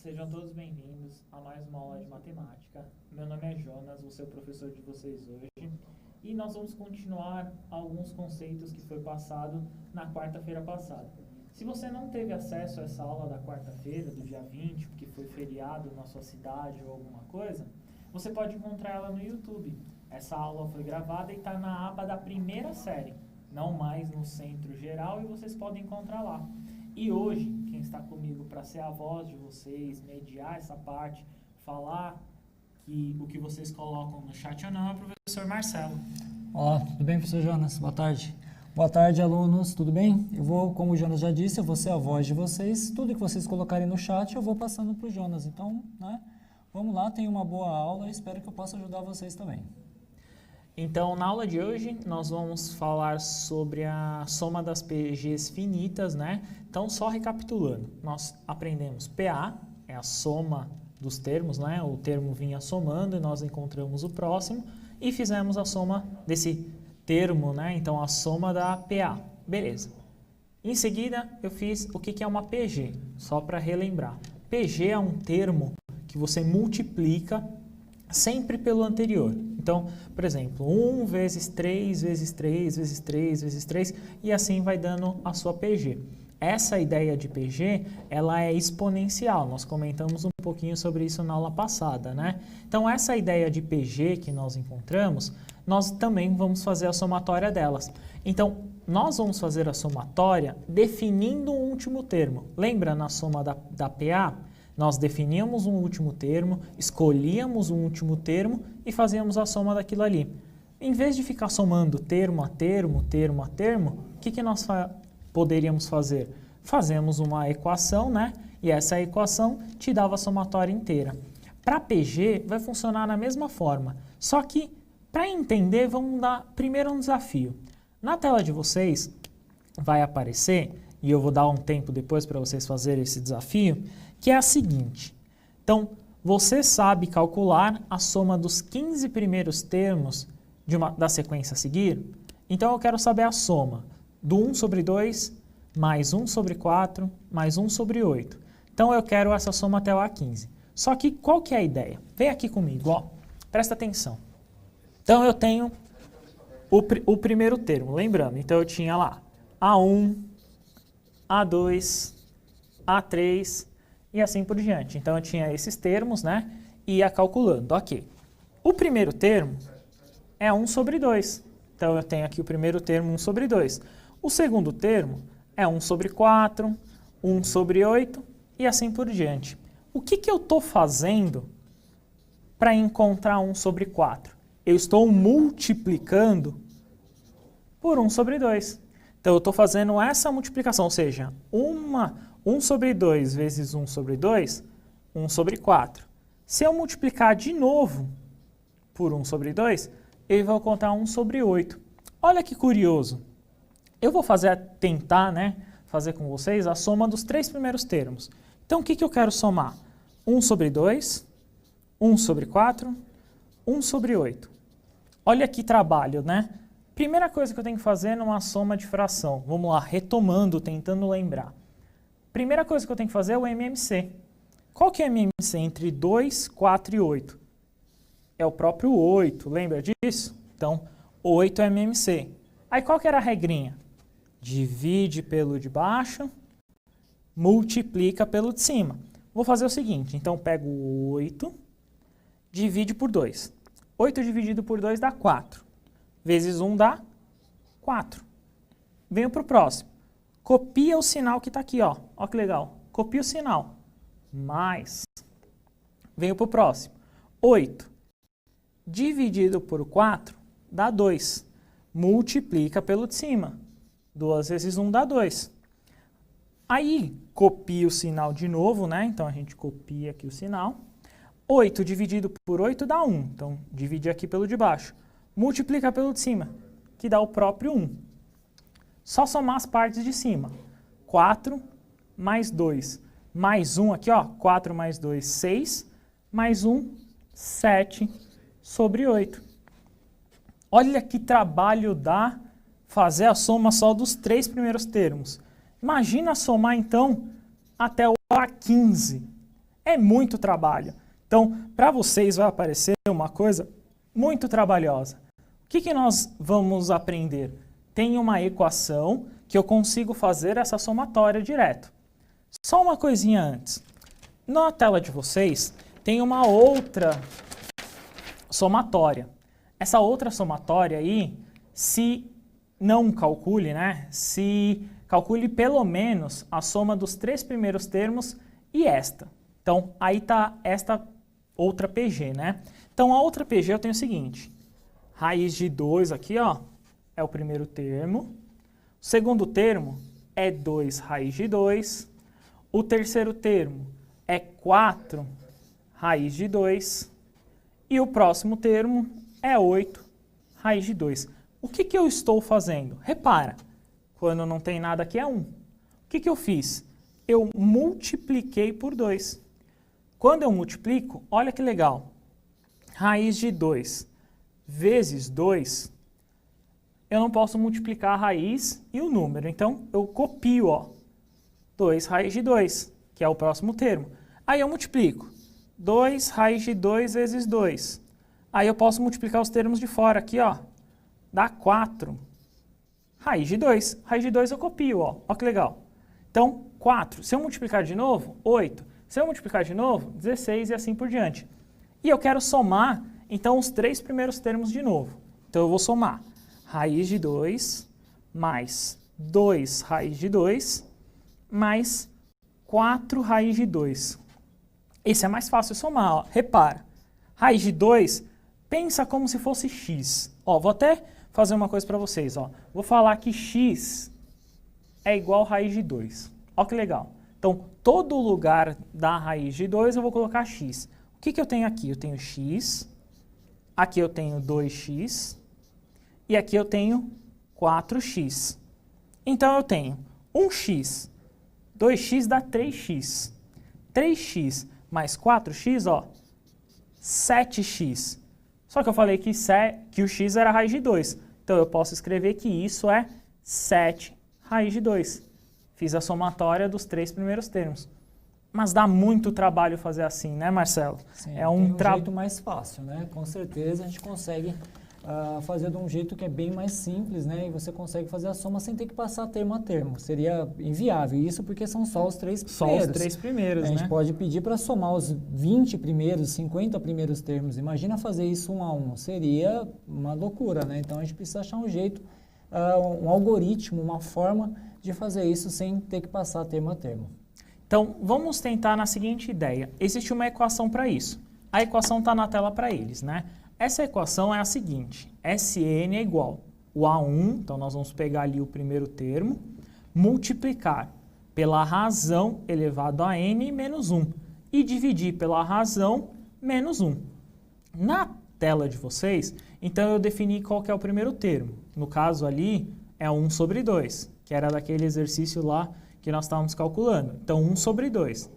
Sejam todos bem-vindos a mais uma aula de matemática. Meu nome é Jonas, vou ser o professor de vocês hoje. E nós vamos continuar alguns conceitos que foi passado na quarta-feira passada. Se você não teve acesso a essa aula da quarta-feira, do dia 20, porque foi feriado na sua cidade ou alguma coisa, você pode encontrar ela no YouTube. Essa aula foi gravada e está na aba da primeira série, não mais no centro geral, e vocês podem encontrar lá. E hoje, quem está comigo para ser a voz de vocês, mediar essa parte, falar o que vocês colocam no chat ou não, é o professor Marcelo. Olá, tudo bem, professor Jonas? Boa tarde. Boa tarde, alunos, tudo bem? Eu vou, como o Jonas já disse, eu vou ser a voz de vocês. Tudo que vocês colocarem no chat, eu vou passando para o Jonas. Então, vamos lá, tenha uma boa aula e espero que eu possa ajudar vocês também. Então, na aula de hoje, nós vamos falar sobre a soma das PGs finitas, né? Então, só recapitulando, nós aprendemos PA, é a soma dos termos, né? O termo vinha somando e nós encontramos o próximo e fizemos a soma desse termo, né? Então, a soma da PA. Beleza. Em seguida, eu fiz o que é uma PG, só para relembrar. PG é um termo que você multiplica sempre pelo anterior. Então, por exemplo, 1 vezes 3 vezes 3 vezes 3 vezes 3 e assim vai dando a sua PG. Essa ideia de PG, ela é exponencial. Nós comentamos um pouquinho sobre isso na aula passada, né? Então, essa ideia de PG que nós encontramos, nós também vamos fazer a somatória delas. Então, nós vamos fazer a somatória definindo um último termo. Lembra na soma da PA? Nós definíamos um último termo, escolhíamos um último termo e fazíamos a soma daquilo ali. Em vez de ficar somando termo a termo, termo a termo, o que nós poderíamos fazer? Fazemos uma equação, né? E essa equação te dava a somatória inteira. Para PG vai funcionar da mesma forma, só que para entender vamos dar primeiro um desafio. Na tela de vocês vai aparecer, e eu vou dar um tempo depois para vocês fazerem esse desafio, que é a seguinte. Então, você sabe calcular a soma dos 15 primeiros termos da sequência a seguir? Então, eu quero saber a soma do 1 sobre 2, mais 1 sobre 4, mais 1 sobre 8. Então, eu quero essa soma até o A15. Só que, qual que é a ideia? Vem aqui comigo, ó. Presta atenção. Então, eu tenho o primeiro termo, lembrando. Então, eu tinha lá A1, A2, A3 e assim por diante. Então, eu tinha esses termos, né? E ia calculando. Ok. O primeiro termo é 1 sobre 2. Então, eu tenho aqui o primeiro termo 1 sobre 2. O segundo termo é 1 sobre 4, 1 sobre 8 e assim por diante. O que eu estou fazendo para encontrar 1 sobre 4? Eu estou multiplicando por 1 sobre 2. Então, eu estou fazendo essa multiplicação, ou seja, 1 sobre 2 vezes 1 sobre 2, 1 sobre 4. Se eu multiplicar de novo por 1 sobre 2, eu vou encontrar 1 sobre 8. Olha que curioso. Eu vou tentar, né, fazer com vocês a soma dos 3 primeiros termos. Então, o que eu quero somar? 1 sobre 2, 1 sobre 4, 1 sobre 8. Olha que trabalho, né? Primeira coisa que eu tenho que fazer numa soma de fração. Vamos lá, retomando, tentando lembrar. Primeira coisa que eu tenho que fazer é o MMC. Qual que é o MMC entre 2, 4 e 8? É o próprio 8, lembra disso? Então, 8 é MMC. Aí qual que era a regrinha? Divide pelo de baixo, multiplica pelo de cima. Vou fazer o seguinte, então pego 8, divide por 2. 8 dividido por 2 dá 4. Vezes 1 dá 4. Venho para o próximo. Copia o sinal que está aqui, ó. Ó que legal. Copia o sinal. Mais. Venho para o próximo. 8 dividido por 4 dá 2. Multiplica pelo de cima. 2 vezes 1 dá 2. Aí, copia o sinal de novo, né? Então, a gente copia aqui o sinal. 8 dividido por 8 dá 1. Então, divide aqui pelo de baixo. Multiplica pelo de cima, que dá o próprio 1. Só somar as partes de cima. 4 mais 2 mais 1 aqui, ó. 4 mais 2, 6. Mais 1, 7 sobre 8. Olha que trabalho dá fazer a soma só dos 3 primeiros termos. Imagina somar, então, até o A15. É muito trabalho. Então, para vocês vai aparecer uma coisa muito trabalhosa. O que nós vamos aprender? Tem uma equação que eu consigo fazer essa somatória direto. Só uma coisinha antes. Na tela de vocês tem uma outra somatória. Essa outra somatória aí, se não calcule, né? Se calcule pelo menos a soma dos 3 primeiros termos e esta. Então, aí está esta outra PG, né? Então, a outra PG eu tenho o seguinte. Raiz de 2 aqui, ó, é o primeiro termo. O segundo termo é 2 raiz de 2. O terceiro termo é 4 raiz de 2. E o próximo termo é 8 raiz de 2. O que eu estou fazendo? Repara, quando não tem nada aqui é 1. O que eu fiz? Eu multipliquei por 2. Quando eu multiplico, olha que legal. Raiz de 2 vezes 2, eu não posso multiplicar a raiz e o número. Então, eu copio, ó, 2 raiz de 2, que é o próximo termo. Aí eu multiplico. 2 raiz de 2 vezes 2. Aí eu posso multiplicar os termos de fora aqui, ó. Dá 4 raiz de 2. Raiz de 2 eu copio, ó. Ó que legal. Então, 4. Se eu multiplicar de novo, 8. Se eu multiplicar de novo, 16 e assim por diante. E eu quero somar, então, os 3 primeiros termos de novo. Então, eu vou somar raiz de 2 mais 2 raiz de 2 mais 4 raiz de 2. Esse é mais fácil somar, ó. Repara. Raiz de 2, pensa como se fosse x. Ó, vou até fazer uma coisa para vocês, ó. Vou falar que x é igual a raiz de 2. Ó que legal. Então, todo lugar da raiz de 2 eu vou colocar x. O que eu tenho aqui? Eu tenho x, aqui eu tenho 2x e aqui eu tenho 4x. Então, eu tenho 1x, 2x dá 3x. 3x mais 4x, ó, 7x. Só que eu falei que o x era a raiz de 2. Então, eu posso escrever que isso é 7 raiz de 2. Fiz a somatória dos 3 primeiros termos. Mas dá muito trabalho fazer assim, né, Marcelo? Sim, é um jeito mais fácil, né? Com certeza a gente consegue fazer de um jeito que é bem mais simples, né? E você consegue fazer a soma sem ter que passar termo a termo. Seria inviável. Isso porque são só os 3 primeiros. Só os 3 primeiros, A gente né? pode pedir para somar os 20 primeiros, 50 primeiros termos. Imagina fazer isso 1 a 1. Seria uma loucura, né? Então a gente precisa achar um jeito, um algoritmo, uma forma de fazer isso sem ter que passar termo a termo. Então, vamos tentar na seguinte ideia. Existe uma equação para isso. A equação está na tela para eles, né? Essa equação é a seguinte. Sn é igual o A1, então nós vamos pegar ali o primeiro termo, multiplicar pela razão elevado a n menos 1 e dividir pela razão menos 1. Na tela de vocês, então eu defini qual que é o primeiro termo. No caso ali, é 1 sobre 2, que era daquele exercício lá que nós estávamos calculando. Então, 1 sobre 2.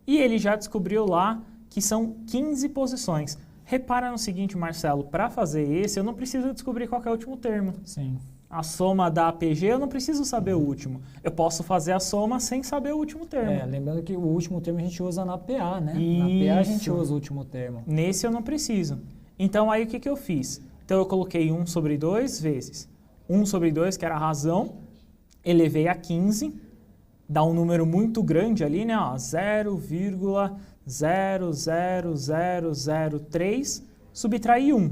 E ele já descobriu lá que são 15 posições. Repara no seguinte, Marcelo, para fazer esse, eu não preciso descobrir qual que é o último termo. Sim. A soma da APG, eu não preciso saber o último. Eu posso fazer a soma sem saber o último termo. Lembrando que o último termo a gente usa na PA, né? Isso. Na PA a gente usa o último termo. Nesse eu não preciso. Então, aí o que eu fiz? Então, eu coloquei 1 sobre 2 vezes 1 sobre 2, que era a razão, elevei a 15, dá um número muito grande ali, né? 0,00003, subtrair 1.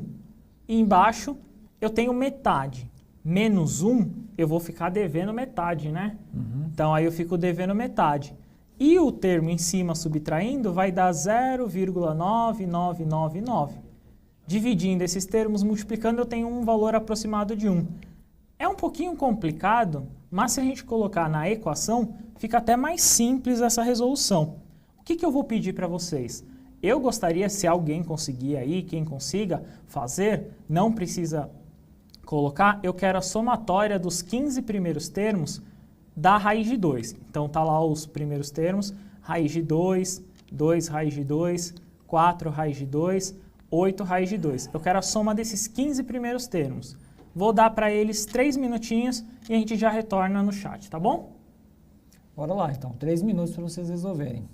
E embaixo eu tenho metade. Menos 1, eu vou ficar devendo metade, né? Então aí eu fico devendo metade. E o termo em cima subtraindo vai dar 0,9999. Dividindo esses termos, multiplicando, eu tenho um valor aproximado de 1. É um pouquinho complicado, mas se a gente colocar na equação, fica até mais simples essa resolução. O que eu vou pedir para vocês? Eu gostaria, se alguém conseguir aí, quem consiga fazer, não precisa colocar, eu quero a somatória dos 15 primeiros termos da raiz de 2. Então tá lá os primeiros termos, raiz de 2, 2 raiz de 2, 4 raiz de 2, 8 raiz de 2. Eu quero a soma desses 15 primeiros termos. Vou dar para eles 3 minutinhos e a gente já retorna no chat, tá bom? Bora lá, então. 3 minutos para vocês resolverem.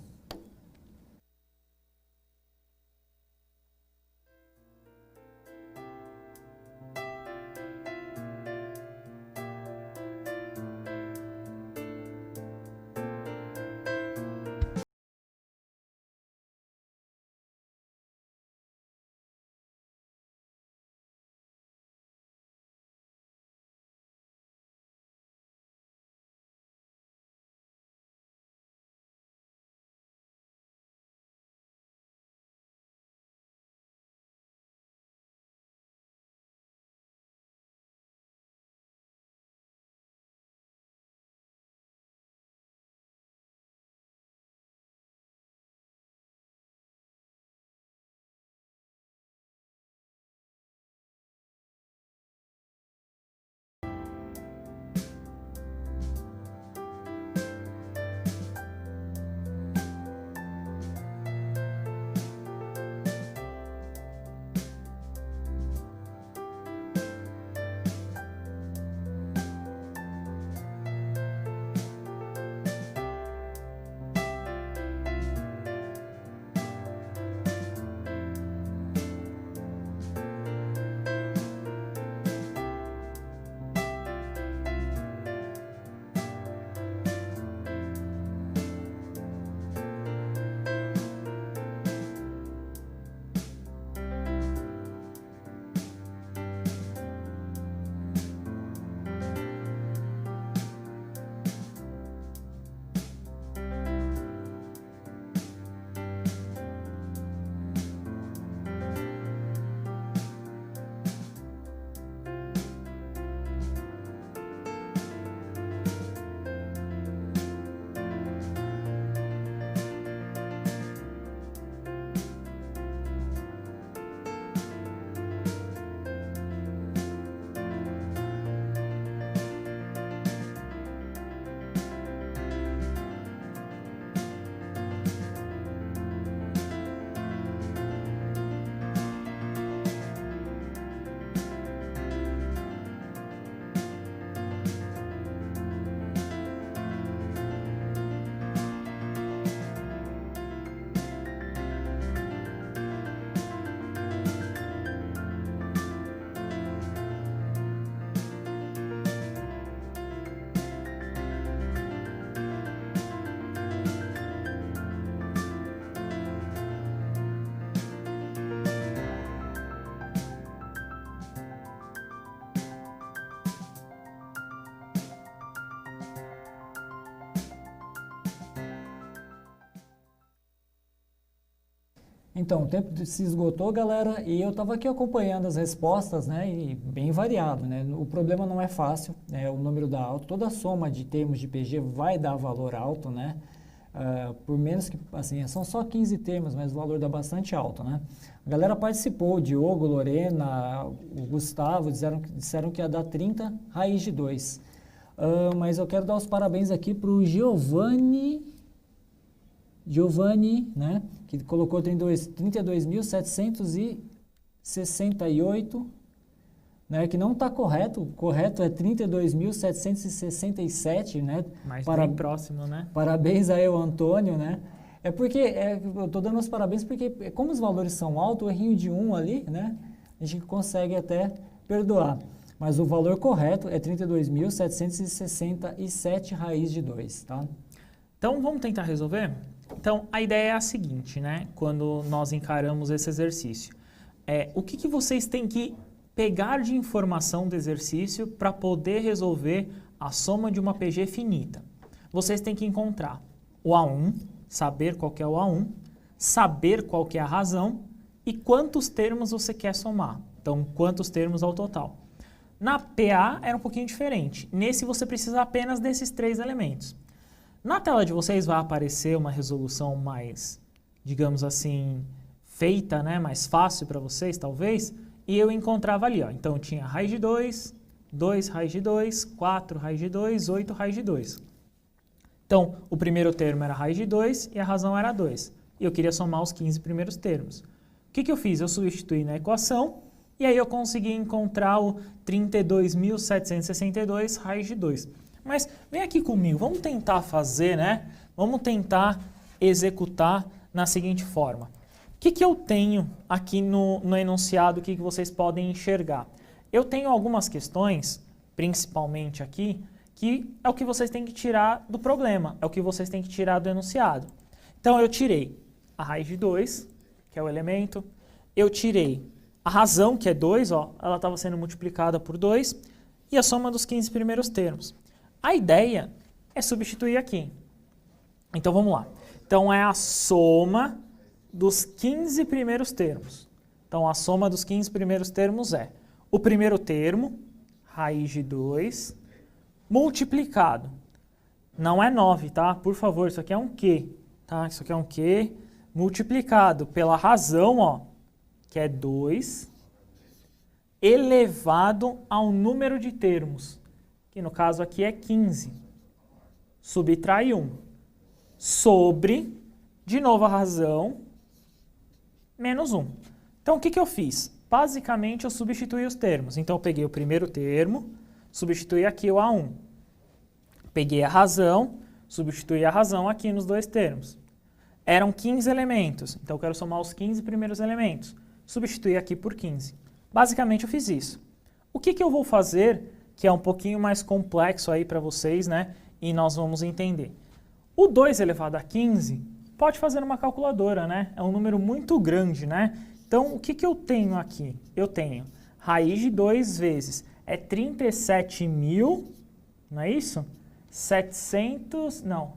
Então, o tempo se esgotou, galera, e eu estava aqui acompanhando as respostas, né, e bem variado, né? O problema não é fácil, né, o número dá alto, toda a soma de termos de PG vai dar valor alto, né? Por menos que, assim, são só 15 termos, mas o valor dá bastante alto, né? A galera participou, o Diogo, Lorena, o Gustavo, disseram que ia dar 30 raiz de 2. Mas eu quero dar os parabéns aqui para o Giovanni, né, que colocou 32.768, né, que não está correto. O correto é 32.767, né? Mas bem próximo, né? Parabéns aí ao Antônio, né? É porque, eu estou dando os parabéns porque, como os valores são altos, o errinho de 1 ali, né, a gente consegue até perdoar. Mas o valor correto é 32.767 raiz de 2, tá? Então, vamos tentar resolver? Então, a ideia é a seguinte, né? Quando nós encaramos esse exercício. O que vocês têm que pegar de informação do exercício para poder resolver a soma de uma PG finita? Vocês têm que encontrar o A1, saber qual que é o A1, saber qual que é a razão e quantos termos você quer somar. Então, quantos termos ao total. Na PA era um pouquinho diferente. Nesse você precisa apenas desses 3 elementos. Na tela de vocês vai aparecer uma resolução mais, digamos assim, feita, né, mais fácil para vocês, talvez, e eu encontrava ali, ó. Então tinha raiz de 2, 2 raiz de 2, 4 raiz de 2, 8 raiz de 2. Então, o primeiro termo era raiz de 2 e a razão era 2. E eu queria somar os 15 primeiros termos. O que eu fiz? Eu substituí na equação e aí eu consegui encontrar o 32.762 raiz de 2. Mas vem aqui comigo, vamos tentar fazer, né? Vamos tentar executar na seguinte forma. O que eu tenho aqui no enunciado que vocês podem enxergar? Eu tenho algumas questões, principalmente aqui, que é o que vocês têm que tirar do problema, é o que vocês têm que tirar do enunciado. Então eu tirei a raiz de 2, que é o elemento, eu tirei a razão, que é 2, ó, ela estava sendo multiplicada por 2, e a soma dos 15 primeiros termos. A ideia é substituir aqui. Então vamos lá. Então é a soma dos 15 primeiros termos. Então a soma dos 15 primeiros termos é o primeiro termo, raiz de 2, multiplicado. Não é 9, tá? Por favor, isso aqui é um Q, tá? Isso aqui é um Q multiplicado pela razão, ó, que é 2, elevado ao número de termos, que no caso aqui é 15. Subtrai 1. Sobre, de novo a razão, menos 1. Então, o que eu fiz? Basicamente, eu substituí os termos. Então, eu peguei o primeiro termo, substituí aqui o A1. Peguei a razão, substituí a razão aqui nos 2 termos. Eram 15 elementos, então eu quero somar os 15 primeiros elementos. Substituí aqui por 15. Basicamente, eu fiz isso. O que eu vou fazer, que é um pouquinho mais complexo aí para vocês, né? E nós vamos entender. O 2 elevado a 15 pode fazer numa calculadora, né? É um número muito grande, né? Então, o que eu tenho aqui? Eu tenho raiz de 2 vezes é 37.000, não é isso? 700, não,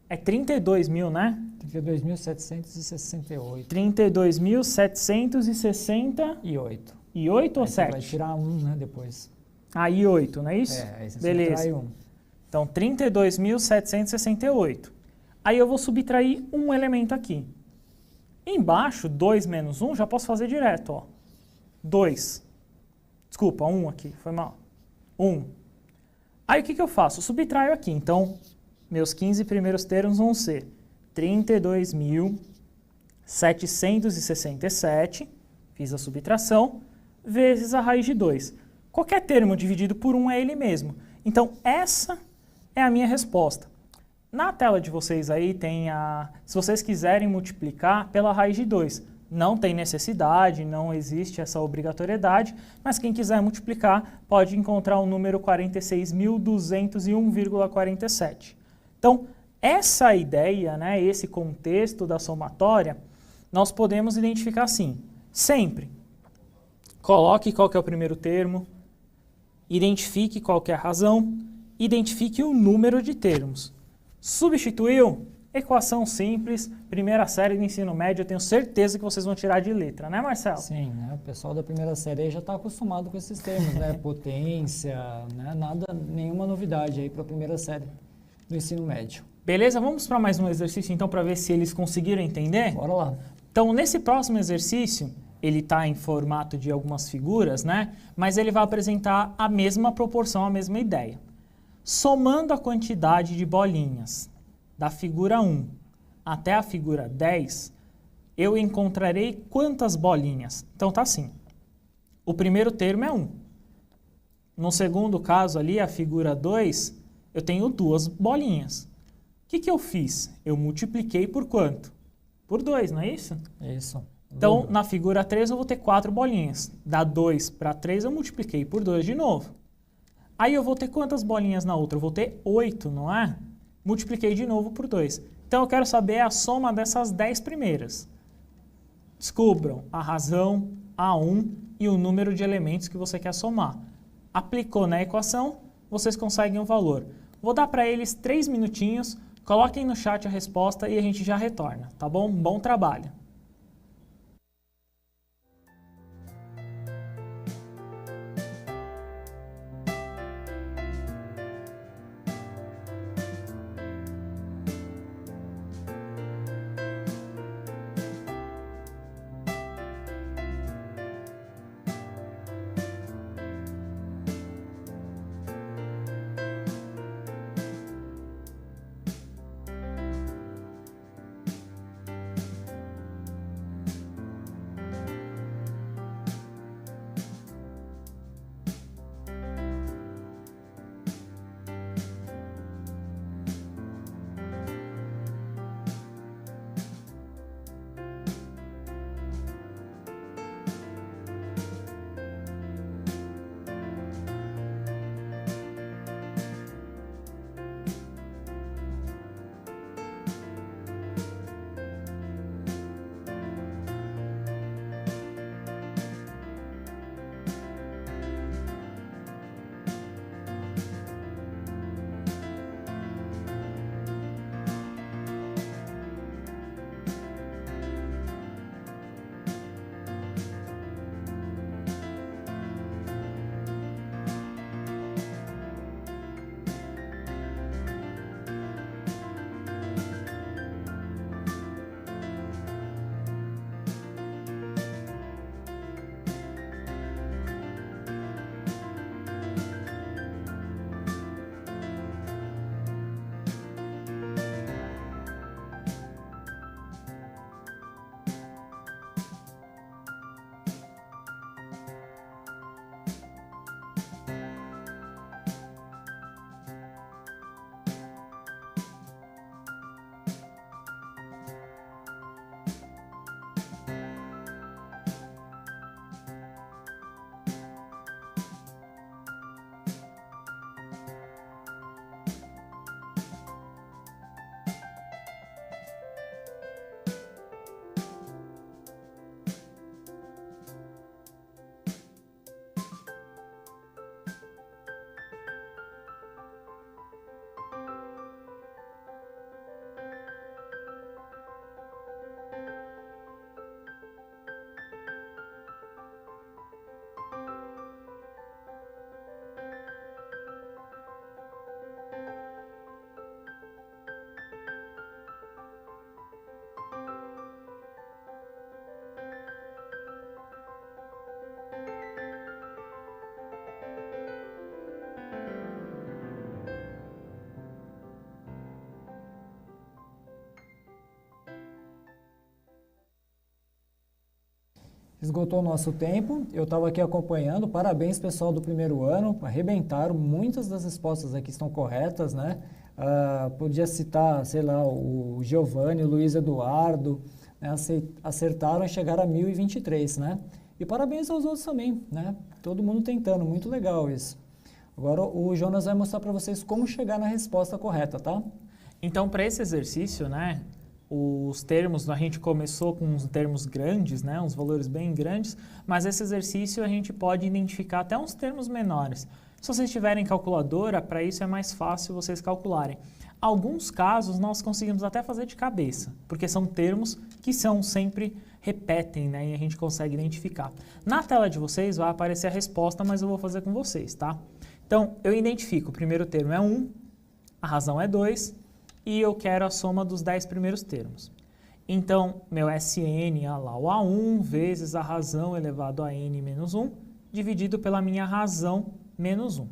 é 32.000, né? 32.768. 32.768. E 8 ou 7? Vai tirar 1, né, depois. Aí 8, não é isso? Aí você beleza. subtrai 1. Então, 32.768. Aí eu vou subtrair um elemento aqui. Embaixo, 2 menos 1, já posso fazer direto, ó. 2. Desculpa, 1 aqui, foi mal. 1. Aí o que eu faço? Eu subtraio aqui. Então, meus 15 primeiros termos vão ser 32.767, fiz a subtração, vezes a raiz de 2. Qualquer termo dividido por 1 é ele mesmo. Então, essa é a minha resposta. Na tela de vocês aí tem se vocês quiserem multiplicar pela raiz de 2. Não tem necessidade, não existe essa obrigatoriedade, mas quem quiser multiplicar pode encontrar o número 46.201,47. Então, essa ideia, né, esse contexto da somatória, nós podemos identificar assim. Sempre coloque qual que é o primeiro termo, identifique qual que é a razão, identifique o número de termos. Substituiu, Equação simples, primeira série do ensino médio, eu tenho certeza que vocês vão tirar de letra, né, Marcelo? Sim, né? O pessoal da primeira série aí já está acostumado com esses termos, né? Potência, né? Nada, nenhuma novidade aí para a primeira série do ensino médio. Beleza? Vamos para mais um exercício então para ver se eles conseguiram entender? Bora lá. Então, nesse próximo exercício, ele está em formato de algumas figuras, né? Mas ele vai apresentar a mesma proporção, a mesma ideia. Somando a quantidade de bolinhas da figura 1 até a figura 10, eu encontrarei quantas bolinhas? Então tá assim, o primeiro termo é 1. No segundo caso ali, a figura 2, eu tenho 2 bolinhas. O que eu fiz? Eu multipliquei por quanto? Por 2, não é isso? Isso. Então, na figura 3 eu vou ter 4 bolinhas. Da 2 para 3 eu multipliquei por 2 de novo. Aí eu vou ter quantas bolinhas na outra? Eu vou ter 8, não é? Multipliquei de novo por 2. Então eu quero saber a soma dessas 10 primeiras. Descubram a razão, A1 e o número de elementos que você quer somar. Aplicou na equação, vocês conseguem o valor. Vou dar para eles 3 minutinhos, coloquem no chat a resposta e a gente já retorna, tá bom? Bom trabalho! Esgotou o nosso tempo, eu estava aqui acompanhando, parabéns pessoal do primeiro ano, arrebentaram, muitas das respostas aqui estão corretas, né? Podia citar, sei lá, o Giovanni, o Luiz Eduardo, né? Acertaram e chegaram a 1023, né? E parabéns aos outros também, né? Todo mundo tentando, muito legal isso. Agora o Jonas vai mostrar para vocês como chegar na resposta correta, tá? Então, para esse exercício, né, os termos, a gente começou com uns termos grandes, né, uns valores bem grandes, mas esse exercício a gente pode identificar até uns termos menores. Se vocês tiverem calculadora, para isso é mais fácil vocês calcularem. Alguns casos nós conseguimos até fazer de cabeça, porque são termos que sempre repetem, né? E a gente consegue identificar. Na tela de vocês vai aparecer a resposta, mas eu vou fazer com vocês, tá? Então, eu identifico, o primeiro termo é 1, a razão é 2, e eu quero a soma dos 10 primeiros termos. Então, meu SN é lá o A1 vezes a razão elevado a N menos 1, dividido pela minha razão menos 1.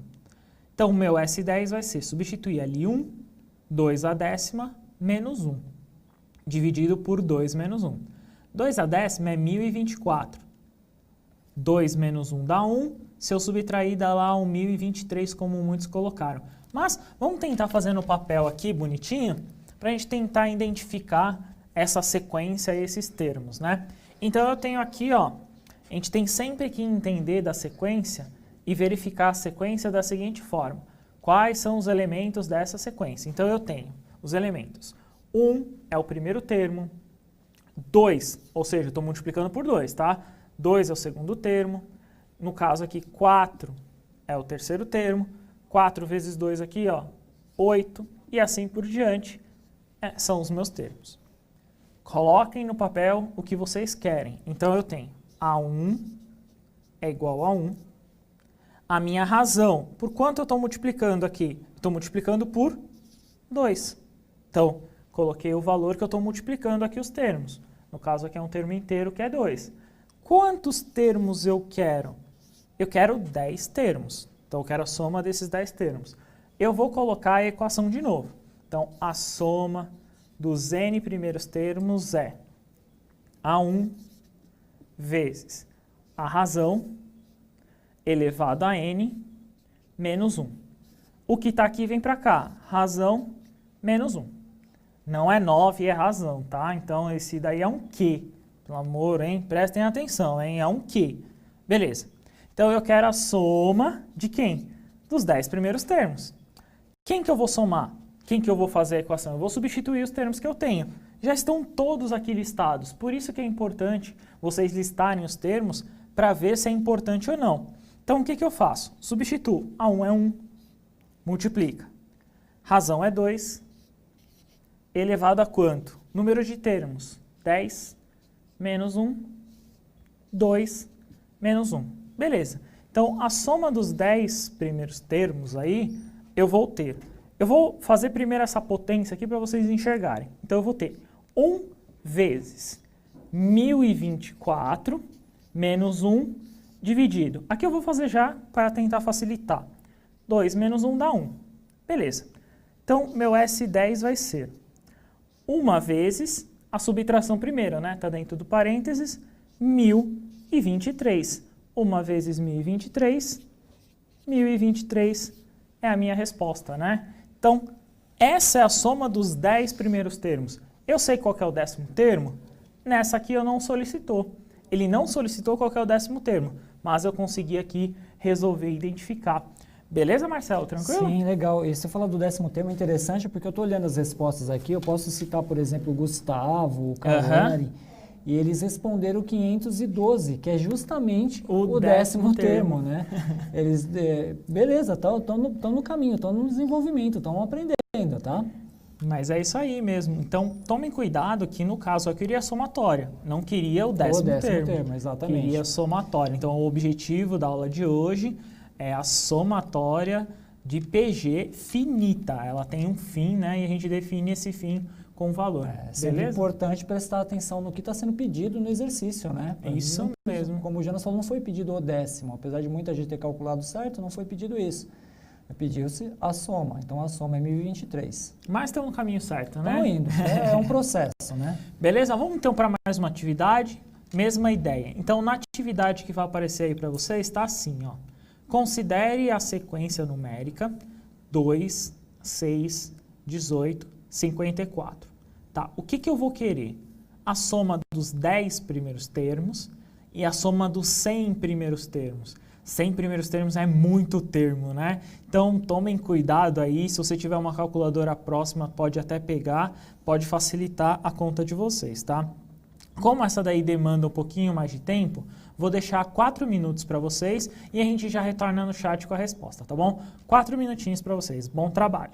Então, o meu S10 vai ser substituir ali 1, 2 a décima menos 1, dividido por 2 menos 1. 2 a décima é 1024. 2 menos 1 dá 1. Se eu subtrair, dá lá um 1023, como muitos colocaram. Mas vamos tentar fazer no papel aqui, bonitinho, para a gente tentar identificar essa sequência e esses termos, né? Então, eu tenho aqui, ó, a gente tem sempre que entender da sequência e verificar a sequência da seguinte forma. Quais são os elementos dessa sequência? Então, eu tenho os elementos. 1 é o primeiro termo. 2, ou seja, eu estou multiplicando por 2, tá? 2 é o segundo termo. No caso aqui, 4 é o terceiro termo. 4 vezes 2 aqui, ó, 8. E assim por diante, são os meus termos. Coloquem no papel o que vocês querem. Então, eu tenho A1 é igual a 1. A minha razão, por quanto eu estou multiplicando aqui? Estou multiplicando por 2. Então, coloquei o valor que eu estou multiplicando aqui os termos. No caso aqui é um termo inteiro que é 2. Quantos termos eu quero? Eu quero 10 termos. Então, eu quero a soma desses 10 termos. Eu vou colocar a equação de novo. Então, a soma dos n primeiros termos é A1 vezes a razão elevado a n menos 1. O que está aqui vem para cá. Razão menos 1. Não é 9, é razão, tá? Então, esse daí é um Q. Pelo amor, hein? Prestem atenção, hein? É um Q. Beleza. Então, eu quero a soma de quem? Dos 10 primeiros termos. Quem que eu vou somar? Quem que eu vou fazer a equação? Eu vou substituir os termos que eu tenho. Já estão todos aqui listados. Por isso que é importante vocês listarem os termos para ver se é importante ou não. Então, o que eu faço? Substituo. A1 é 1. Multiplica. Razão é 2. Elevado a quanto? Número de termos. 10 menos 1. 2 menos 1. Beleza. Então, a soma dos 10 primeiros termos aí, eu vou ter. Eu vou fazer primeiro essa potência aqui para vocês enxergarem. Então, eu vou ter 1 vezes 1024 menos 1 dividido. Aqui eu vou fazer já para tentar facilitar. 2 menos 1 dá 1. Beleza. Então, meu S10 vai ser 1 vezes a subtração primeira, né? Está dentro do parênteses, 1023. 1 vezes 1023, 1023 é a minha resposta, né? Então, essa é a soma dos 10 primeiros termos. Eu sei qual que é o 10º termo? Nessa aqui eu não solicitou. Ele não solicitou qual que é o 10º termo, mas eu consegui aqui resolver identificar. Beleza, Marcelo? Tranquilo? Sim, legal. E você fala do 10º termo é interessante porque eu estou olhando as respostas aqui. Eu posso citar, por exemplo, o Gustavo, o Calari, e eles responderam 512, que é justamente o 10º termo, né? Eles, beleza, estão no caminho, estão no desenvolvimento, estão aprendendo, tá? Mas é isso aí mesmo. Então, tomem cuidado que, no caso, eu queria somatória. Não queria o 10º termo. Exatamente. Queria somatória. Então, o objetivo da aula de hoje é a somatória de PG finita. Ela tem um fim, né? E a gente define esse fim com valor. É sempre importante prestar atenção no que está sendo pedido no exercício, né? Isso mesmo. Como o Jonas falou, não foi pedido o 10º. Apesar de muita gente ter calculado certo, não foi pedido isso. Pediu-se a soma. Então, a soma é 1023. Mas estamos no caminho certo, né? Estamos indo. É um processo, né? Beleza? Vamos então para mais uma atividade. Mesma ideia. Então, na atividade que vai aparecer aí para vocês, está assim, ó. Considere a sequência numérica 2, 6, 18, 54. Tá, o que eu vou querer? A soma dos 10 primeiros termos e a soma dos 100 primeiros termos. 100 primeiros termos é muito termo, né? Então, tomem cuidado aí. Se você tiver uma calculadora próxima, pode até pegar, pode facilitar a conta de vocês, tá? Como essa daí demanda um pouquinho mais de tempo, vou deixar 4 minutos para vocês e a gente já retorna no chat com a resposta, tá bom? 4 minutinhos para vocês. Bom trabalho!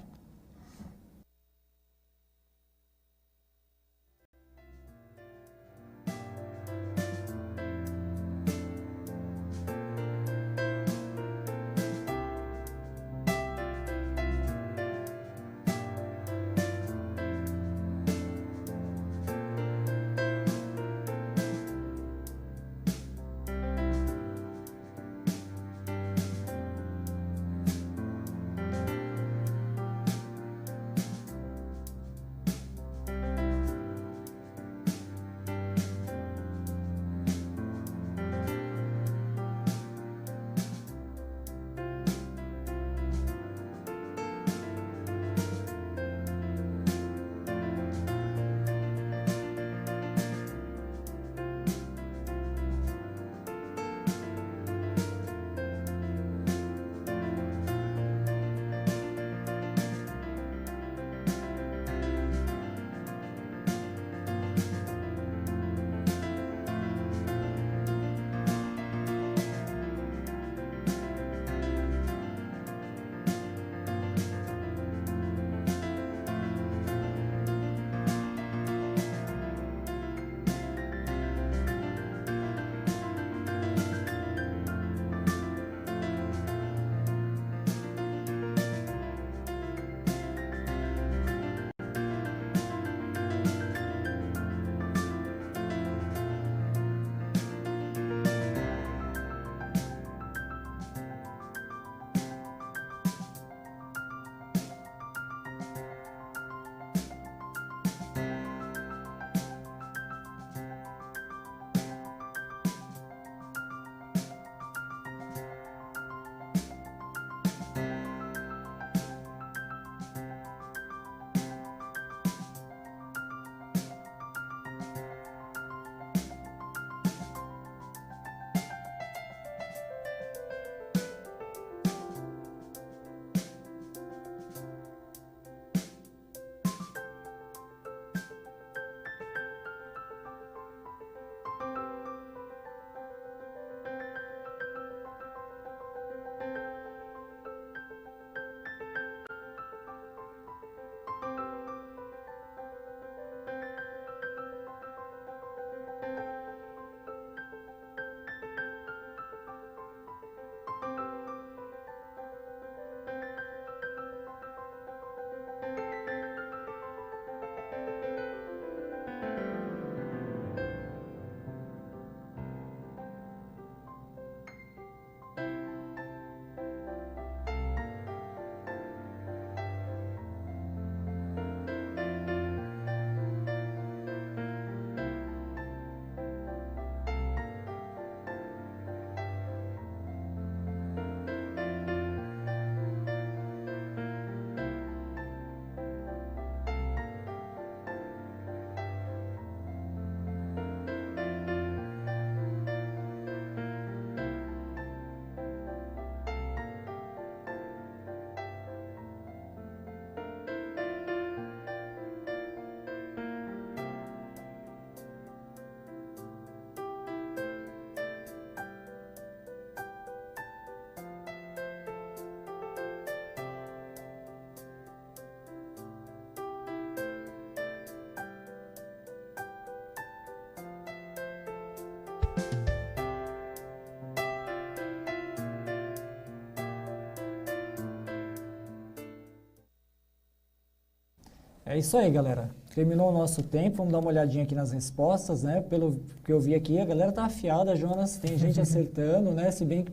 É isso aí, galera. Terminou o nosso tempo, vamos dar uma olhadinha aqui nas respostas, né? Pelo que eu vi aqui, a galera tá afiada, Jonas, tem gente acertando, né? Se bem que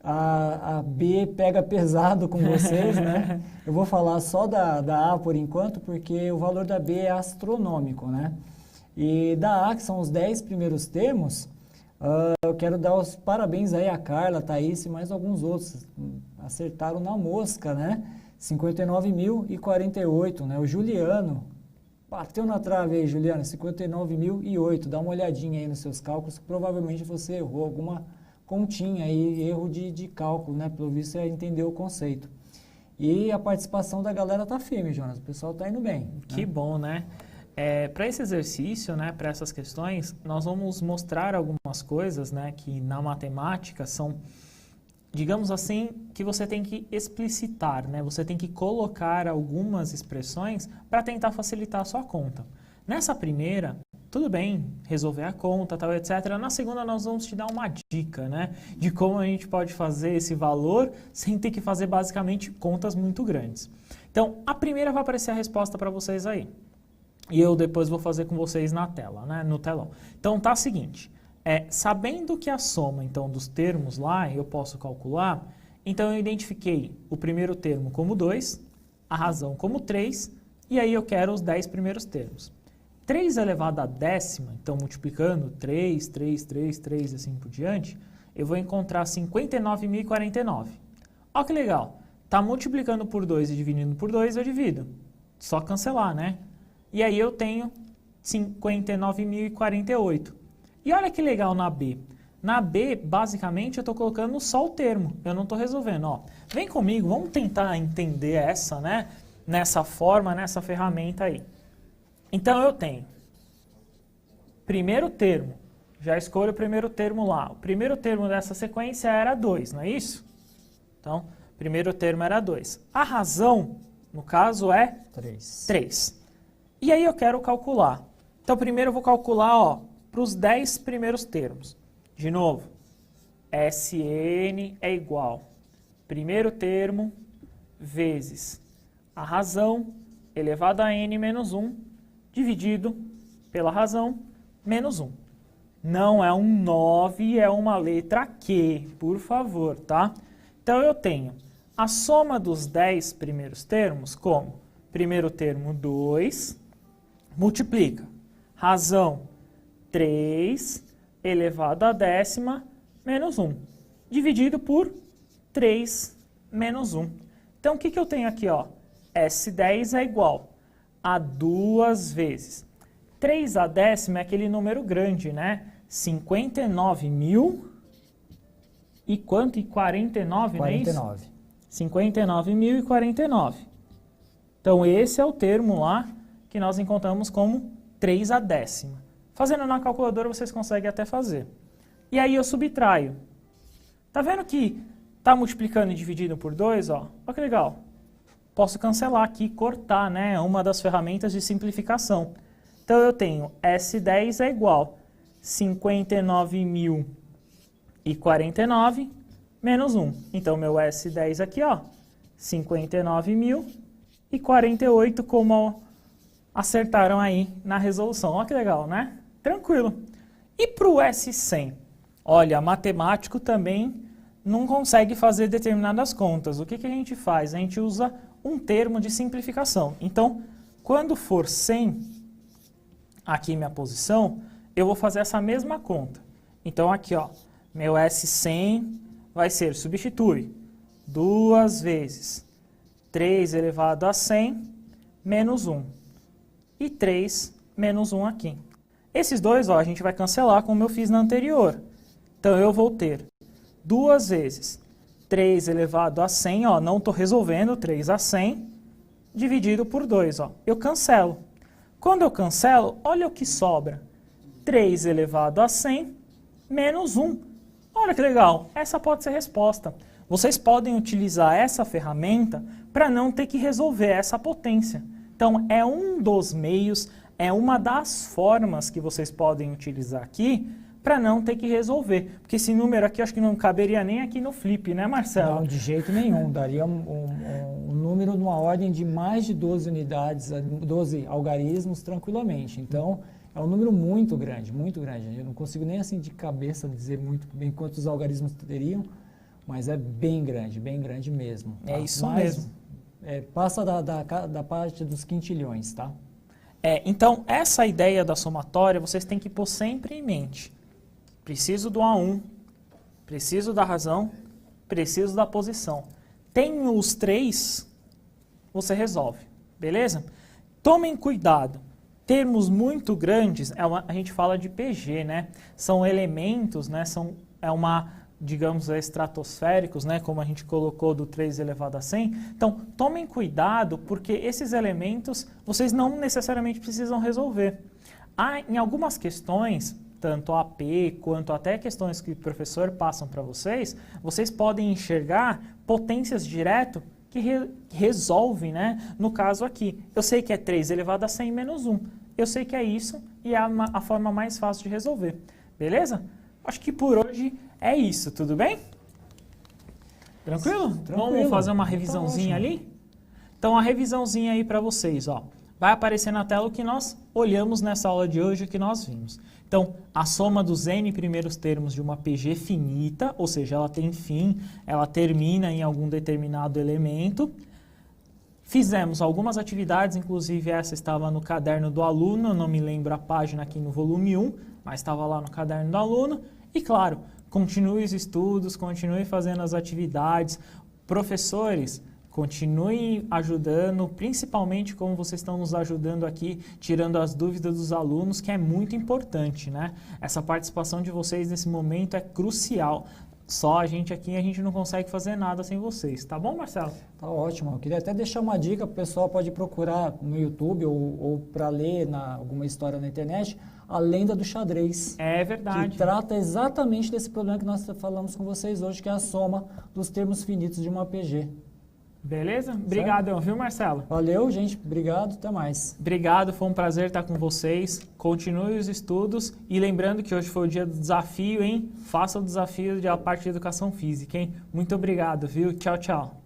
a B pega pesado com vocês, né? Eu vou falar só da A por enquanto, porque o valor da B é astronômico, né? E da A, que são os 10 primeiros termos, eu quero dar os parabéns aí a Carla, a Thaís e mais alguns outros. Acertaram na mosca, né? 59.048, né? O Juliano, bateu na trave aí, Juliano, 59.008. Dá uma olhadinha aí nos seus cálculos, que provavelmente você errou alguma continha aí, erro de cálculo, né? Pelo visto, você entendeu o conceito. E a participação da galera tá firme, Jonas. O pessoal tá indo bem. Que bom, né? Para esse exercício, né, para essas questões, nós vamos mostrar algumas coisas, né, que na matemática são, digamos assim, que você tem que explicitar, né? Você tem que colocar algumas expressões para tentar facilitar a sua conta. Nessa primeira, tudo bem, resolver a conta, tal, etc. Na segunda, nós vamos te dar uma dica, né, de como a gente pode fazer esse valor sem ter que fazer basicamente contas muito grandes. Então, a primeira vai aparecer a resposta para vocês aí. E eu depois vou fazer com vocês na tela, né, no telão. Então, tá o seguinte, sabendo que a soma, então, dos termos lá, eu posso calcular, então eu identifiquei o primeiro termo como 2, a razão como 3, e aí eu quero os 10 primeiros termos. 3 elevado à décima, então multiplicando 3, 3, 3, 3 e assim por diante, eu vou encontrar 59.049. Olha que legal, tá multiplicando por 2 e dividindo por 2, eu divido. Só cancelar, né? E aí eu tenho 59.048. E olha que legal na B. Na B, basicamente, eu estou colocando só o termo. Eu não estou resolvendo. Ó, vem comigo, vamos tentar entender essa, né? Nessa forma, nessa ferramenta aí. Então eu tenho primeiro termo. Já escolho o primeiro termo lá. O primeiro termo dessa sequência era 2, não é isso? Então, primeiro termo era 2. A razão, no caso, é 3. E aí eu quero calcular. Então, primeiro eu vou calcular para os 10 primeiros termos. De novo, Sn é igual primeiro termo vezes a razão elevado a n menos 1 dividido pela razão menos 1. Não é um 9, é uma letra Q, por favor, tá? Então eu tenho a soma dos 10 primeiros termos como primeiro termo 2, multiplica razão 3 elevado à décima menos 1, dividido por 3 menos 1. Então, o que eu tenho aqui? S10 é igual a 2 vezes 3 à décima é aquele número grande, né? 59.000 e quanto? E 49, não é isso? 59.049. Então, esse é o termo lá que nós encontramos como 3 à décima. Fazendo na calculadora, vocês conseguem até fazer. E aí eu subtraio. Tá vendo que tá multiplicando e dividindo por 2, ó? Olha que legal. Posso cancelar aqui, cortar, né? Uma das ferramentas de simplificação. Então eu tenho S10 é igual a 59.049 menos 1. Então meu S10 aqui, ó, 59.048, como acertaram aí na resolução. Olha que legal, né? Tranquilo. E para o S100? Olha, matemático também não consegue fazer determinadas contas. O que a gente faz? A gente usa um termo de simplificação. Então, quando for 100, aqui minha posição, eu vou fazer essa mesma conta. Então, aqui, ó, meu S100 vai ser, substitui, 2 vezes 3 elevado a 100 menos 1. E 3 menos 1 aqui. Esses dois, ó, a gente vai cancelar como eu fiz na anterior. Então, eu vou ter 2 vezes 3 elevado a 100, ó, não estou resolvendo, 3 a 100, dividido por 2, ó. Eu cancelo. Quando eu cancelo, olha o que sobra. 3 elevado a 100 menos 1. Olha que legal, essa pode ser a resposta. Vocês podem utilizar essa ferramenta para não ter que resolver essa potência. Então, é um dos meios, é uma das formas que vocês podem utilizar aqui para não ter que resolver. Porque esse número aqui, eu acho que não caberia nem aqui no flip, né, Marcelo? Não, de jeito nenhum. Daria um número numa ordem de mais de 12 unidades, 12 algarismos tranquilamente. Então, é um número muito grande, muito grande. Eu não consigo nem assim de cabeça dizer muito bem quantos algarismos teriam, mas é bem grande mesmo. Tá? É isso mesmo. Passa da parte dos quintilhões, tá? Então, essa ideia da somatória vocês têm que pôr sempre em mente. Preciso do A1, preciso da razão, preciso da posição. Tem os três, você resolve, beleza? Tomem cuidado. Termos muito grandes, a gente fala de PG, né? São elementos, né? Digamos, estratosféricos, né? Como a gente colocou do 3 elevado a 100. Então, tomem cuidado, porque esses elementos vocês não necessariamente precisam resolver. Em algumas questões, tanto AP quanto até questões que o professor passam para vocês, vocês podem enxergar potências direto que resolvem, né? No caso aqui, eu sei que é 3 elevado a 100 menos 1. Eu sei que é isso e é a forma mais fácil de resolver. Beleza? Acho que por hoje é isso, tudo bem? Tranquilo? Vamos fazer uma revisãozinha ali? Então, a revisãozinha aí para vocês, ó. Vai aparecer na tela o que nós olhamos nessa aula de hoje, o que nós vimos. Então, a soma dos n primeiros termos de uma PG finita, ou seja, ela tem fim, ela termina em algum determinado elemento. Fizemos algumas atividades, inclusive essa estava no caderno do aluno, eu não me lembro a página aqui no volume 1, mas estava lá no caderno do aluno. E claro, continue os estudos, continue fazendo as atividades. Professores, continuem ajudando, principalmente como vocês estão nos ajudando aqui, tirando as dúvidas dos alunos, que é muito importante, né? Essa participação de vocês nesse momento é crucial. Só a gente aqui, a gente não consegue fazer nada sem vocês. Tá bom, Marcelo? Tá ótimo. Eu queria até deixar uma dica, o pessoal pode procurar no YouTube ou para ler alguma história na internet, a lenda do xadrez. É verdade. Que trata exatamente desse problema que nós falamos com vocês hoje, que é a soma dos termos finitos de uma PG. Beleza? Obrigado, viu, Marcelo? Valeu, gente. Obrigado. Até mais. Obrigado, foi um prazer estar com vocês. Continue os estudos e lembrando que hoje foi o dia do desafio, hein? Faça o desafio da parte de educação física, hein? Muito obrigado, viu? Tchau, tchau.